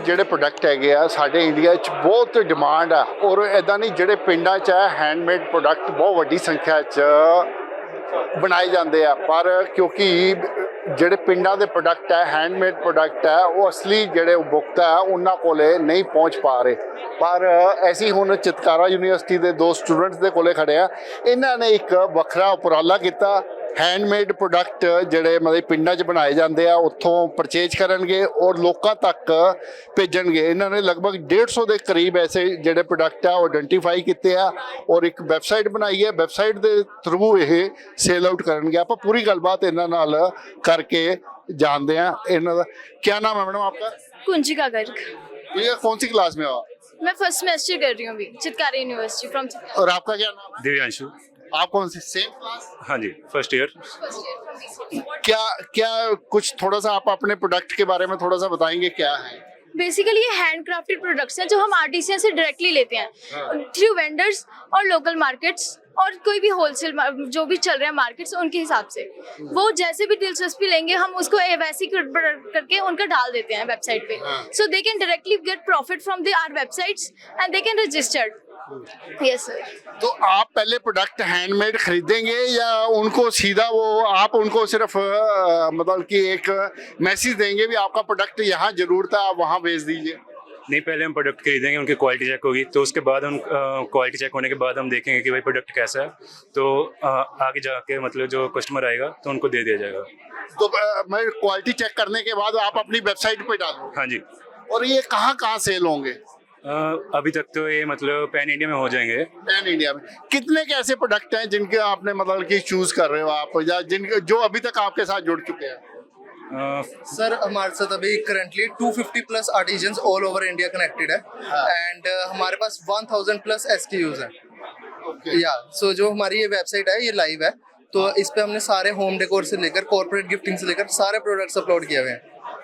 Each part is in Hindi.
ਜਿਹੜੇ ਪ੍ਰੋਡਕਟ ਹੈਗੇ ਆ ਸਾਡੇ ਇੰਡੀਆ 'ਚ ਬਹੁਤ ਡਿਮਾਂਡ ਆ ਔਰ ਇੱਦਾਂ ਨਹੀਂ ਜਿਹੜੇ ਪਿੰਡਾਂ 'ਚ ਹੈ ਹੈਂਡਮੇਡ ਪ੍ਰੋਡਕਟ ਬਹੁਤ ਵੱਡੀ ਸੰਖਿਆ 'ਚ ਬਣਾਏ ਜਾਂਦੇ ਆ ਪਰ ਕਿਉਂਕਿ ਜਿਹੜੇ ਪਿੰਡਾਂ ਦੇ ਪ੍ਰੋਡਕਟ ਹੈ ਹੈਂਡਮੇਡ ਪ੍ਰੋਡਕਟ ਹੈ ਉਹ ਅਸਲੀ ਜਿਹੜੇ ਉਪਭੋਗਤਾ ਹੈ ਉਹਨਾਂ ਕੋਲੇ ਨਹੀਂ ਪਹੁੰਚ ਪਾ ਰਹੇ ਪਰ ਐਸੀ ਹੁਣ ਚਿਤਕਾਰਾ ਯੂਨੀਵਰਸਿਟੀ ਦੇ ਦੋ ਸਟੂਡੈਂਟਸ ਦੇ ਕੋਲੇ ਖੜੇ ਆ ਇਹਨਾਂ ਨੇ ਇੱਕ ਵੱਖਰਾ ਉਪਰਾਲਾ ਕੀਤਾ हैंडमेड प्रोडक्ट ਜਿਹੜੇ ਮਤਲਬ ਪਿੰਡਾਂ 'ਚ ਬਣਾਏ ਜਾਂਦੇ ਆ ਉੱਥੋਂ ਪਰਚੇਜ ਕਰਨਗੇ ਔਰ ਲੋਕਾਂ ਤੱਕ ਭੇਜਣਗੇ ਇਹਨਾਂ ਨੇ ਲਗਭਗ 150 ਦੇ ਕਰੀਬ ਐਸੇ ਜਿਹੜੇ ਪ੍ਰੋਡਕਟ ਆ ਉਹ ਆਇਡੈਂਟੀਫਾਈ ਕੀਤੇ ਆ ਔਰ ਇੱਕ ਵੈਬਸਾਈਟ ਬਣਾਈ ਹੈ ਵੈਬਸਾਈਟ ਦੇ ਥਰੂ ਇਹ ਸੇਲ ਆਊਟ ਕਰਨਗੇ ਆਪਾਂ ਪੂਰੀ ਗੱਲਬਾਤ ਇਹਨਾਂ ਨਾਲ ਕਰਕੇ जानते हैं ਇਹਨਾਂ ਦਾ क्या नाम है मैडम आपका कुंजिका गर्ग। ये कौन सी क्लास में हो मैं फर्स्ट सेमेस्टर कर रही हूँ अभी चितकारा यूनिवर्सिटी फ्रॉम चितकारा। और आपका क्या नाम दिव्यांशु। आप कौन सी सेम क्लास हाँ जी फर्स्ट ईयर। क्या क्या कुछ थोड़ा सा आप अपने प्रोडक्ट के बारे में थोड़ा सा बताएंगे क्या है बेसिकली ये हैंड क्राफ्टेड प्रोडक्ट्स हैं जो हम आर्टिसियन से डायरेक्टली लेते हैं थ्रू वेंडर्स और लोकल मार्केट्स और कोई भी होलसेल जो भी चल रहे हैं मार्केट्स उनके हिसाब से वो जैसे भी दिलचस्पी लेंगे हम उसको वैसे ही करके उनका डाल देते हैं वेबसाइट पे so they can directly get profit from the our websites and they can registered. Yes sir. तो आप पहले प्रोडक्ट हैंडमेड खरीदेंगे या उनको सीधा वो आप उनको सिर्फ मतलब कि एक मैसेज देंगे भी आपका प्रोडक्ट यहाँ जरूर था आप वहाँ भेज दीजिए नहीं पहले हम प्रोडक्ट खरीदेंगे उनकी क्वालिटी चेक होगी तो उसके बाद हम क्वालिटी चेक होने के बाद हम देखेंगे कि भाई प्रोडक्ट कैसा है तो आगे जाके मतलब जो कस्टमर आएगा तो उनको दे दिया जाएगा। तो मैं क्वालिटी चेक करने के बाद आप अपनी वेबसाइट पे डालो। हाँ जी। और ये कहाँ सेल होंगे अभी तक तो ये मतलब पैन इंडिया में हो जाएंगे। पैन इंडिया में कितने के ऐसे प्रोडक्ट हैं जिनके आपने मतलब कि चूज कर रहे हो आप या जिनके जो अभी तक आपके साथ जुड़ चुके हैं सर हमारे साथ अभी currently 250 plus artisans all over India connected है एंड हमारे पास 1000 प्लस SKUs हैं या सो जो हमारी ये वेबसाइट है ये लाइव है तो इस पे हमने सारे होम डेकोर से लेकर कॉर्पोरेट गिफ्टिंग से लेकर सारे प्रोडक्ट्स अपलोड किए हुए हैं।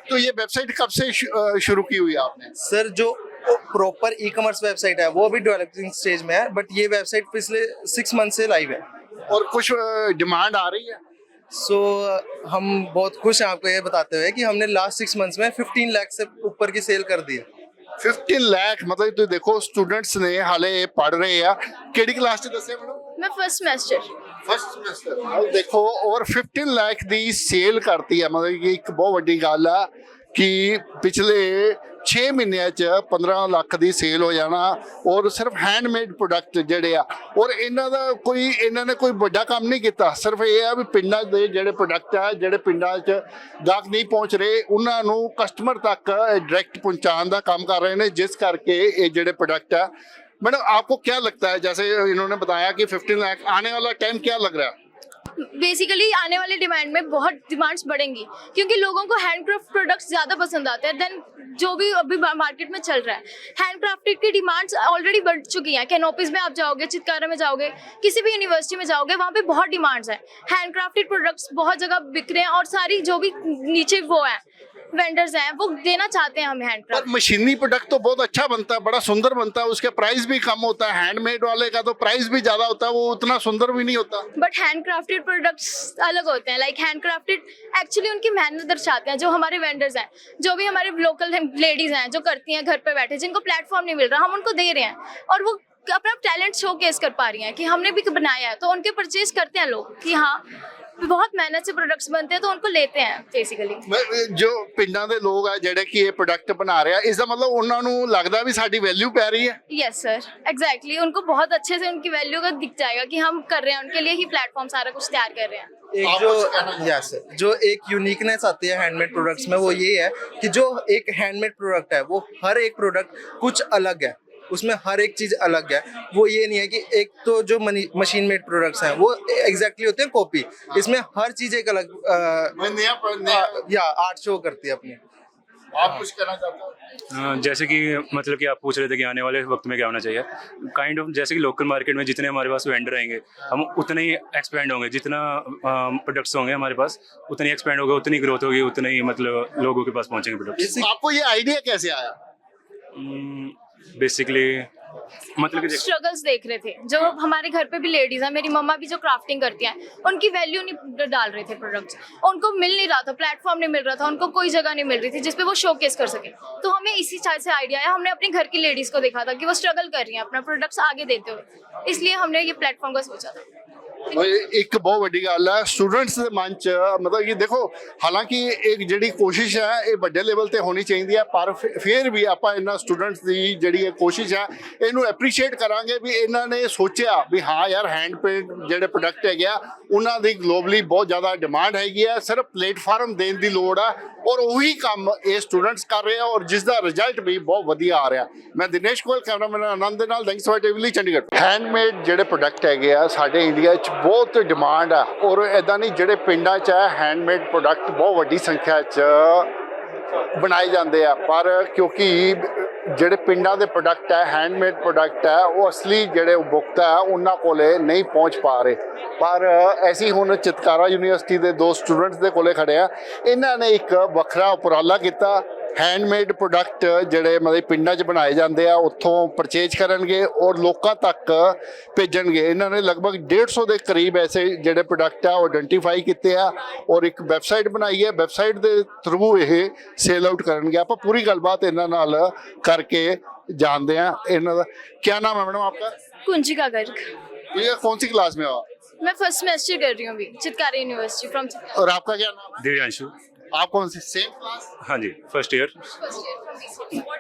तो ये वेबसाइट कब से शुरू की हुई आपने सर जो प्रॉपर ई-कॉमर्स वेबसाइट है वो अभी डेवलपिंग स्टेज में है बट ये वेबसाइट पिछले 6 मंथ से लाइव है और कुछ डिमांड आ रही है सो हम बहुत खुश हैं आपको ये बताते हुए कि हमने लास्ट 6 मंथ्स में 15 लाख से ऊपर की सेल कर दी है। 15 लाख मतलब तो देखो स्टूडेंट्स ने हाले पढ़ रहे हैं केड़ी क्लास च दस्से मैडम मैं फर्स्ट सेमेस्टर फर्स्ट देखो और 15 लाख दी सेल करती है मतलब कि एक बहुत बड़ी गल है कि पिछले 6 ਮਹੀਨਿਆਂ 'ਚ 15 ਲੱਖ ਦੀ ਸੇਲ ਹੋ ਜਾਣਾ ਔਰ ਸਿਰਫ ਹੈਂਡਮੇਡ ਪ੍ਰੋਡਕਟ ਜਿਹੜੇ ਆ ਔਰ ਇਹਨਾਂ ਦਾ ਇਹਨਾਂ ਨੇ ਕੋਈ ਵੱਡਾ ਕੰਮ ਨਹੀਂ ਕੀਤਾ ਸਿਰਫ ਇਹ ਆ ਵੀ ਪਿੰਡਾਂ ਦੇ ਜਿਹੜੇ ਪ੍ਰੋਡਕਟ ਆ ਜਿਹੜੇ ਪਿੰਡਾਂ 'ਚ ਗਾਹਕ ਨਹੀਂ ਪਹੁੰਚ ਰਹੇ ਉਹਨਾਂ ਨੂੰ ਕਸਟਮਰ ਤੱਕ डायरेक्ट पहुंचाने का काम कर रहे हैं जिस करके ये ਜਿਹੜੇ प्रोडक्ट है। मैडम आपको क्या लगता है जैसे इन्होंने बताया कि 15 लाख आने वाला टाइम क्या लग रहा है बेसिकली आने वाले डिमांड में बहुत डिमांड्स बढ़ेंगी क्योंकि लोगों को हैंडक्राफ्ट प्रोडक्ट्स ज़्यादा पसंद आते हैं देन जो भी अभी मार्केट में चल रहा है। हैंडक्राफ्टेड की डिमांड्स ऑलरेडी बढ़ चुकी हैं कैनोपीज में आप जाओगे चितकारा में जाओगे किसी भी यूनिवर्सिटी में जाओगे वहाँ पे बहुत डिमांड्स हैं हैंडक्राफ्टेड प्रोडक्ट्स बहुत जगह बिक रहे हैं और सारी जो भी नीचे वो है वेंडर्स हैं वो देना चाहते हैं हमें हैंडक्राफ्ट। मशीनी प्रोडक्ट तो बहुत अच्छा बनता है बड़ा सुंदर बनता है उसके प्राइस भी कम होता है हैंडमेड वाले का तो प्राइस भी ज्यादा होता है वो उतना सुंदर भी नहीं होता बट हैंडक्राफ्टेड प्रोडक्ट्स अलग होते हैं लाइक हैंडक्राफ्टेड एक्चुअली उनकी मेहनत दर्शाते हैं जो हमारे वेंडर्स हैं जो भी हमारे लोकल लेडीज हैं जो करती हैं घर पे बैठे जिनको प्लेटफॉर्म नहीं मिल रहा हम उनको दे रहे हैं और वो अपना टैलेंट शोकेस कर पा रही हैं कि हमने भी बनाया है तो उनके परचेज करते हैं लोग कि हाँ बहुत मेहनत से प्रोडक्ट्स बनते हैं तो उनको लेते हैं बेसिकली जो ਪਿੰਡਾਂ ਦੇ ਲੋਕ ਆ ਜਿਹੜੇ ਕਿ ਇਹ ਪ੍ਰੋਡਕਟ ਬਣਾ ਰਹੇ ਆ ਇਸ ਦਾ ਮਤਲਬ ਉਹਨਾਂ ਨੂੰ ਲੱਗਦਾ ਵੀ ਸਾਡੀ ਵੈਲਿਊ ਪੈ ਰਹੀ ਹੈ। यस सर एग्जैक्टली उनको बहुत अच्छे से उनकी वैल्यू का दिख जाएगा कि हम कर रहे हैं उनके लिए ही प्लेटफॉर्म सारा कुछ तैयार कर रहे हैं। एक जो एक यूनिकनेस आती है हैंडमेड प्रोडक्ट्स में वो ये है कि जो एक हैंडमेड प्रोडक्ट है वो हर एक प्रोडक्ट कुछ अलग है उसमें हर एक चीज अलग है वो ये नहीं है कि एक तो जो मशीन मेड प्रोडक्ट्स हैं वो एग्जैक्टली होते हैं कॉपी इसमें हर चीज एक अलग या आर्ट शो करती है अपनी। आप कुछ कहना चाहते हो जैसे कि मतलब कि आप पूछ रहे थे कि आने वाले वक्त में क्या होना चाहिए काइंड ऑफ जैसे कि लोकल मार्केट में जितने हमारे पास वेंडर आएंगे हम उतने ही एक्सपेंड होंगे जितना प्रोडक्ट्स होंगे हमारे पास उतनी एक्सपेंड होगा उतनी ग्रोथ होगी उतने ही मतलब लोगों के पास पहुंचेंगे प्रोडक्ट्स। आपको ये आइडिया कैसे आया बेसिकली मतलब कि स्ट्रगल्स देख रहे थे, जो हमारे घर पे भी लेडीज हैं, मेरी मम्मा भी जो क्राफ्टिंग करती हैं, उनकी वैल्यू नहीं डाल रहे थे प्रोडक्ट्स, उनको मिल नहीं रहा था, प्लेटफॉर्म नहीं मिल रहा था, उनको कोई जगह नहीं मिल रही थी जिसपे वो शोकेस कर सके। तो हमें इसी चाह से आइडिया आया, हमने अपने घर की लेडीज को देखा था कि वो स्ट्रगल कर रही हैं अपना प्रोडक्ट्स आगे देते हुए, इसलिए हमने ये प्लेटफॉर्म का सोचा था। एक बहुत ਵੱਡੀ ਗੱਲ ਹੈ ਸਟੂਡੈਂਟਸ ਦੇ ਮਨ ਚ ਮਤਲਬ ਕਿ ਦੇਖੋ ਹਾਲਾਂਕਿ ਇੱਕ ਜਿਹੜੀ ਕੋਸ਼ਿਸ਼ ਹੈ ਇਹ ਵੱਡੇ ਲੈਵਲ ਤੇ ਹੋਣੀ ਚਾਹੀਦੀ ਹੈ ਪਰ ਫਿਰ ਵੀ ਆਪਾਂ ਇਹਨਾਂ ਸਟੂਡੈਂਟਸ ਦੀ ਜਿਹੜੀ ਇਹ ਕੋਸ਼ਿਸ਼ ਹੈ ਇਹਨੂੰ ਐਪਰੀਸ਼ੀਏਟ ਕਰਾਂਗੇ ਵੀ ਇਹਨਾਂ ਨੇ ਸੋਚਿਆ ਵੀ ਹਾਂ ਯਾਰ ਹੈਂਡ ਪੇਂਟ ਜਿਹੜੇ ਪ੍ਰੋਡਕਟ ਹੈਗੇ ਆ ਉਹਨਾਂ ਦੀ ਗਲੋਬਲੀ ਬਹੁਤ ਜ਼ਿਆਦਾ ਡਿਮਾਂਡ ਹੈਗੀ ਹੈ ਸਿਰਫ ਪਲੇਟਫਾਰਮ ਦੇਣ ਦੀ ਲੋੜ ਆ ਔਰ ਉਹੀ ਕੰਮ ਇਹ ਸਟੂਡੈਂਟਸ ਕਰ ਰਹੇ ਆ ਔਰ ਜਿਸ ਦਾ ਰਿਜ਼ਲਟ ਵੀ ਬਹੁਤ ਵਧੀਆ ਆ ਰਿਹਾ ਮੈਂ ਦਿਨੇਸ਼ ਗੋਇਲ ਕੈਮਰਾਮੈਨ ਆਨੰਦ ਦੇ ਨਾਲ thanks for TV Chandigarh handmade ਜਿਹੜੇ ਪ੍ਰੋਡਕਟ ਹੈਗੇ ਆ ਸਾਡੇ ਇੰਡੀਆ 'ਚ ਬਹੁਤ ਡਿਮਾਂਡ ਆ ਔਰ ਇਦਾਂ ਨਹੀਂ ਜਿਹੜੇ ਪਿੰਡਾਂ 'ਚ ਹੈ ਹੈਂਡਮੇਡ ਪ੍ਰੋਡਕਟ ਬਹੁਤ ਵੱਡੀ ਸੰਖਿਆ 'ਚ ਬਣਾਏ ਜਾਂਦੇ ਆ ਪਰ ਕਿਉਂਕਿ ਜਿਹੜੇ ਪਿੰਡਾਂ ਦੇ ਪ੍ਰੋਡਕਟ ਹੈ ਹੈਂਡਮੇਡ ਪ੍ਰੋਡਕਟ ਹੈ ਉਹ ਅਸਲੀ ਜਿਹੜੇ ਉਪਭੋਗਤਾ ਹੈ ਉਹਨਾਂ ਕੋਲੇ ਨਹੀਂ ਪਹੁੰਚ ਪਾ ਰਹੇ ਪਰ ਐਸੀ ਹੁਣ ਚਿਤਕਾਰਾ ਯੂਨੀਵਰਸਿਟੀ ਦੇ ਦੋ ਸਟੂਡੈਂਟਸ ਦੇ ਕੋਲੇ ਖੜੇ ਆ ਇਹਨਾਂ ਨੇ ਇੱਕ ਵੱਖਰਾ ਉਪਰਾਲਾ ਕੀਤਾ हैंडमेड प्रोडक्ट ਜਿਹੜੇ ਮਤਲਬ ਪਿੰਡਾਂ 'ਚ ਬਣਾਏ ਜਾਂਦੇ ਆ ਉੱਥੋਂ ਪਰਚੇਜ ਕਰਨਗੇ ਔਰ ਲੋਕਾਂ ਤੱਕ ਭੇਜਣਗੇ ਇਹਨਾਂ ਨੇ ਲਗਭਗ 150 ਦੇ ਕਰੀਬ ਐਸੇ ਜਿਹੜੇ ਪ੍ਰੋਡਕਟ ਆ ਉਹ ਆਇਡੈਂਟੀਫਾਈ ਕੀਤੇ ਆ ਔਰ ਇੱਕ ਵੈਬਸਾਈਟ ਬਣਾਈ ਹੈ ਵੈਬਸਾਈਟ ਦੇ ਥਰੂ ਇਹ ਸੇਲ ਆਊਟ ਕਰਨਗੇ ਆਪਾਂ ਪੂਰੀ ਗੱਲਬਾਤ ਇਹਨਾਂ ਨਾਲ ਕਰਕੇ जानते हैं इन्हों क्या नाम है मैडम आपका? कुंजिका गर्ग। ये कौन सी क्लास में हो? मैं फर्स्ट सेमेस्टर कर रही हूँ अभी चितकारी यूनिवर्सिटी फ्रॉम। और आपका क्या नाम? दिव्यांशु। आप कौन सी सेम क्लास? हाँ जी फर्स्ट ईयर।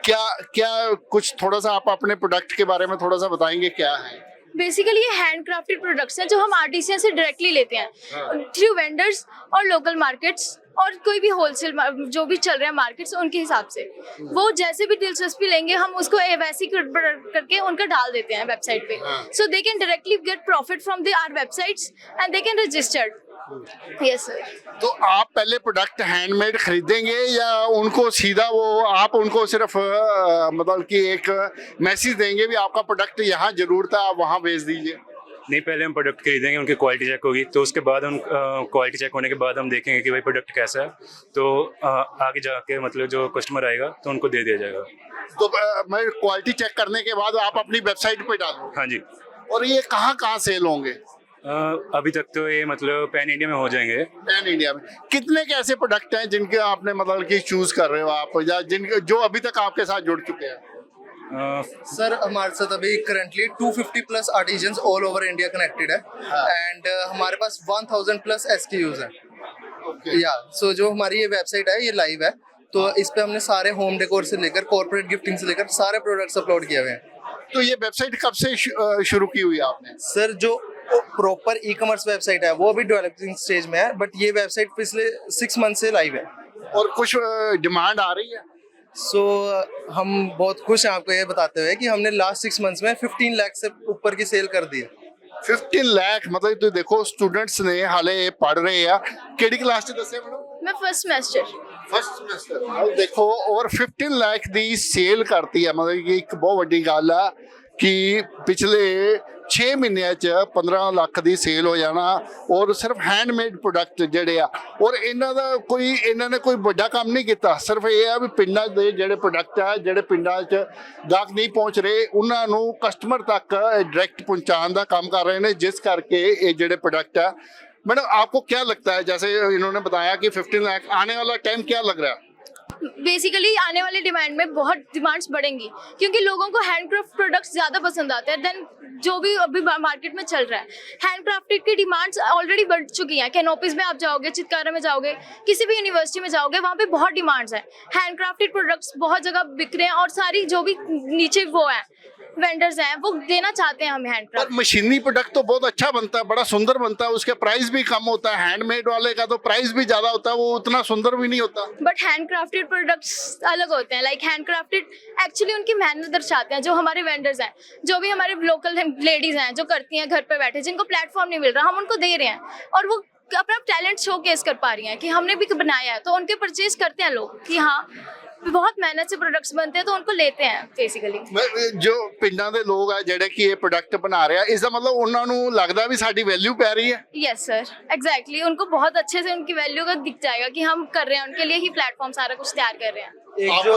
क्या क्या कुछ थोड़ा सा आप अपने प्रोडक्ट के बारे में थोड़ा सा बताएंगे क्या है? बेसिकली ये हैंड क्राफ्टेड प्रोडक्ट्स हैं जो हम आर्टिसियन से डायरेक्टली लेते हैं थ्रू वेंडर्स और लोकल मार्केट्स और कोई भी होलसेल जो भी चल रहे हैं मार्केट्स उनके हिसाब से वो जैसे भी दिलचस्पी लेंगे हम उसको वैसे करके उनका डाल देते हैं वेबसाइट पे so they can directly get profit from our websites and they can registered. Yes sir. तो आप पहले प्रोडक्ट हैंडमेड खरीदेंगे या उनको सीधा वो आप उनको सिर्फ मतलब कि एक मैसेज देंगे भी आपका प्रोडक्ट यहाँ जरूर था आप वहाँ भेज दीजिए? नहीं पहले हम प्रोडक्ट खरीदेंगे उनकी क्वालिटी चेक होगी तो उसके बाद हम क्वालिटी चेक होने के बाद हम देखेंगे कि भाई प्रोडक्ट कैसा है तो आगे जाके मतलब जो कस्टमर आएगा तो उनको दे दिया जाएगा। तो मैं क्वालिटी चेक करने के बाद आप अपनी वेबसाइट पे डालो? हाँ जी। और ये कहाँ सेल होंगे? अभी तक तो ये मतलब पैन इंडिया में हो जाएंगे। पैन इंडिया में कितने के ऐसे प्रोडक्ट हैं जिनके आपने मतलब कि चूज कर रहे हो आप या जिनके जो अभी तक आपके साथ जुड़ चुके हैं? सर हमारे साथ अभी currently 250 plus artisans all over India connected है एंड हमारे पास 1000 प्लस SKUs हैं। या सो जो हमारी ये वेबसाइट है ये लाइव है तो इस पे हमने सारे होम डेकोर से लेकर कॉर्पोरेट गिफ्टिंग से लेकर सारे प्रोडक्ट्स अपलोड किए हुए हैं। तो ये वेबसाइट कब से शुरू की हुई आपने? सर जो प्रॉपर ई-कॉमर्स वेबसाइट है वो अभी डेवलपिंग स्टेज में है बट ये वेबसाइट पिछले 6 मंथ से लाइव है। और कुछ डिमांड आ रही है? सो हम बहुत खुश हैं आपको ये बताते हुए कि हमने लास्ट 6 मंथ्स में 15 लाख से ऊपर की सेल कर दी है। 15 लाख मतलब तो देखो स्टूडेंट्स ने हाले पढ़ रहे हैं केड़ी क्लास च दसे मैडम? मैं फर्स्ट सेमेस्टर। फर्स्ट सेमेस्टर अब देखो और 15 लाख दी सेल करती है मतलब कि एक बहुत बड़ी गल है कि पिछले 6 ਮਹੀਨਿਆਂ 'ਚ 15 ਲੱਖ ਦੀ ਸੇਲ ਹੋ ਜਾਣਾ ਔਰ ਸਿਰਫ ਹੈਂਡਮੇਡ ਪ੍ਰੋਡਕਟ ਜਿਹੜੇ ਆ ਔਰ ਇਹਨਾਂ ਨੇ ਕੋਈ ਵੱਡਾ ਕੰਮ ਨਹੀਂ ਕੀਤਾ ਸਿਰਫ ਇਹ ਆ ਵੀ ਪਿੰਡਾਂ ਦੇ ਜਿਹੜੇ ਪ੍ਰੋਡਕਟ ਆ ਜਿਹੜੇ ਪਿੰਡਾਂ 'ਚ ਗਾਹਕ ਨਹੀਂ ਪਹੁੰਚ ਰਹੇ ਉਹਨਾਂ ਨੂੰ ਕਸਟਮਰ ਤੱਕ डायरेक्ट पहुंचाने का काम कर रहे हैं जिस करके ये ਜਿਹੜੇ प्रोडक्ट है। मैडम आपको क्या लगता है जैसे इन्होंने बताया कि 15 लाख आने वाला टाइम क्या लग रहा है? बेसिकली आने वाले डिमांड में बहुत डिमांड्स बढ़ेंगी क्योंकि लोगों को हैंडक्राफ्ट प्रोडक्ट्स ज़्यादा पसंद आते हैं देन जो भी अभी मार्केट में चल रहा है। हैंडक्राफ्टेड की डिमांड्स ऑलरेडी बढ़ चुकी हैं। कैनोपीज में आप जाओगे चितकारा में जाओगे किसी भी यूनिवर्सिटी में जाओगे वहाँ पे बहुत डिमांड्स हैं। हैंडक्राफ्टेड प्रोडक्ट्स बहुत जगह बिक रहे हैं और सारी जो भी नीचे वो है वेंडर्स हैं वो देना चाहते हैं हमें हैंडक्राफ्ट। मशीनी प्रोडक्ट तो बहुत अच्छा बनता है बड़ा सुंदर बनता है उसके प्राइस भी कम होता है हैंडमेड वाले का तो प्राइस भी ज्यादा होता है वो उतना सुंदर भी नहीं होता। बट हैंडक्राफ्टेड प्रोडक्ट्स अलग होते हैं लाइक हैंडक्राफ्टेड एक्चुअली उनकी मेहनत दर्शाते हैं। जो हमारे वेंडर्स हैं जो भी हमारे लोकल लेडीज हैं जो करती हैं घर पे बैठे जिनको प्लेटफॉर्म नहीं मिल रहा हम उनको दे रहे हैं और वो अपना टैलेंट शोकेस कर पा रही हैं कि हमने भी बनाया है तो उनके परचेज करते हैं लोग कि हाँ बहुत मेहनत से प्रोडक्ट्स बनते हैं तो उनको लेते हैं बेसिकली। ਜੋ ਪਿੰਡਾਂ ਦੇ ਲੋਕ ਆ ਜਿਹੜੇ ਕਿ ਇਹ ਪ੍ਰੋਡਕਟ ਬਣਾ ਰਿਹਾ ਇਸ ਦਾ ਮਤਲਬ ਉਹਨਾਂ ਨੂੰ ਲੱਗਦਾ ਵੀ ਸਾਡੀ ਵੈਲਿਊ ਪੈ ਰਹੀ ਹੈ। यस सर, एग्जैक्टली उनको बहुत अच्छे से उनकी वैल्यू का दिख जाएगा कि हम कर रहे हैं, उनके लिए ही प्लेटफॉर्म सारा कुछ तैयार कर रहे हैं। एक जो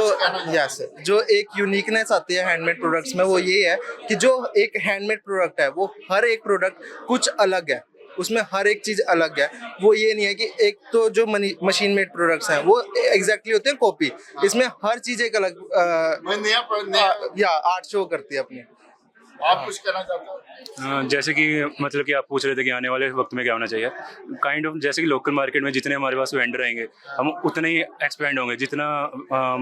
यस जो एक यूनिकनेस आती है हैंडमेड प्रोडक्ट्स में वो ये है कि जो एक हैंडमेड प्रोडक्ट है वो हर एक प्रोडक्ट कुछ अलग है, उसमें हर एक चीज अलग है। वो ये नहीं है कि एक तो जो मशीन मेड प्रोडक्ट्स हैं वो एग्जैक्टली होते हैं कॉपी, इसमें हर चीज एक अलग या आर्ट शो करती है अपनी। आप कुछ कहना चाहते हो? जैसे कि मतलब कि आप पूछ रहे थे कि आने वाले वक्त में क्या होना चाहिए, काइंड ऑफ जैसे कि लोकल मार्केट में जितने हमारे पास वेंडर आएंगे हम उतने ही एक्सपेंड होंगे, जितना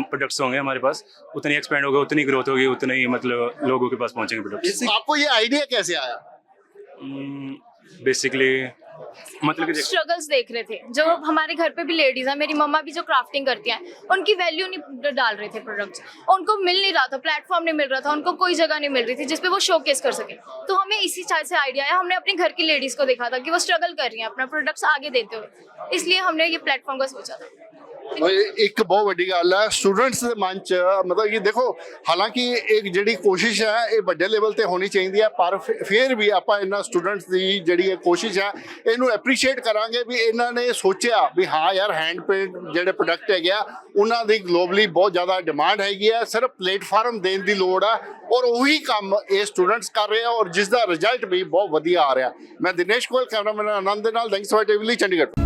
प्रोडक्ट्स होंगे हमारे पास उतनी एक्सपेंड होगा, उतनी ग्रोथ होगी, उतने ही मतलब लोगों के पास पहुंचेंगे प्रोडक्ट्स। आपको ये आइडिया कैसे आया? बेसिकली मतलब कि स्ट्रगल्स देख रहे थे, जो हमारे घर पे भी लेडीज हैं, मेरी मम्मा भी जो क्राफ्टिंग करती हैं, उनकी वैल्यू नहीं डाल रहे थे प्रोडक्ट्स, उनको मिल नहीं रहा था, प्लेटफॉर्म नहीं मिल रहा था, उनको कोई जगह नहीं मिल रही थी जिसपे वो शोकेस कर सके। तो हमें इसी चार्ज से आइडिया आया, हमने अपने घर की लेडीज को देखा था कि वो स्ट्रगल कर रही हैं अपना प्रोडक्ट्स आगे देते हुए, इसलिए हमने ये प्लेटफॉर्म का सोचा था। ਇੱਕ ਬਹੁਤ ਵੱਡੀ ਗੱਲ ਹੈ ਸਟੂਡੈਂਟਸ ਦੇ ਮਨ ਚ, ਮਤਲਬ ਕਿ ਦੇਖੋ ਹਾਲਾਂਕਿ ਇੱਕ ਜਿਹੜੀ ਕੋਸ਼ਿਸ਼ ਹੈ ਇਹ ਵੱਡੇ ਲੈਵਲ ਤੇ ਹੋਣੀ ਚਾਹੀਦੀ ਹੈ, ਪਰ ਫਿਰ ਵੀ ਆਪਾਂ ਇਹਨਾਂ ਸਟੂਡੈਂਟਸ ਦੀ ਜਿਹੜੀ ਇਹ ਕੋਸ਼ਿਸ਼ ਹੈ ਇਹਨੂੰ ਐਪਰੀਸ਼ੀਏਟ ਕਰਾਂਗੇ ਵੀ ਇਹਨਾਂ ਨੇ ਸੋਚਿਆ ਵੀ ਹਾਂ ਯਾਰ ਹੈਂਡ ਪੇਂਟ ਜਿਹੜੇ ਪ੍ਰੋਡਕਟ ਹੈਗੇ ਆ ਉਹਨਾਂ ਦੀ ਗਲੋਬਲੀ ਬਹੁਤ ਜ਼ਿਆਦਾ ਡਿਮਾਂਡ ਹੈਗੀ ਹੈ, ਸਿਰਫ ਪਲੇਟਫਾਰਮ ਦੇਣ ਦੀ ਲੋੜ ਆ ਔਰ ਉਹੀ ਕੰਮ ਇਹ ਸਟੂਡੈਂਟਸ ਕਰ ਰਹੇ ਆ ਔਰ ਜਿਸ ਦਾ ਰਿਜ਼ਲਟ ਵੀ ਬਹੁਤ ਵਧੀਆ ਆ ਰਿਹਾ। ਮੈਂ ਦਿਨੇਸ਼ ਗੋਇਲ, ਕੈਮਰਾਮੈਨ ਆਨੰਦ ਦੇ ਨਾਲ, ਦੈਂਗਸਵਾ ਟੀਵੀ ਲਈ, ਚੰਡੀਗੜ੍ਹ।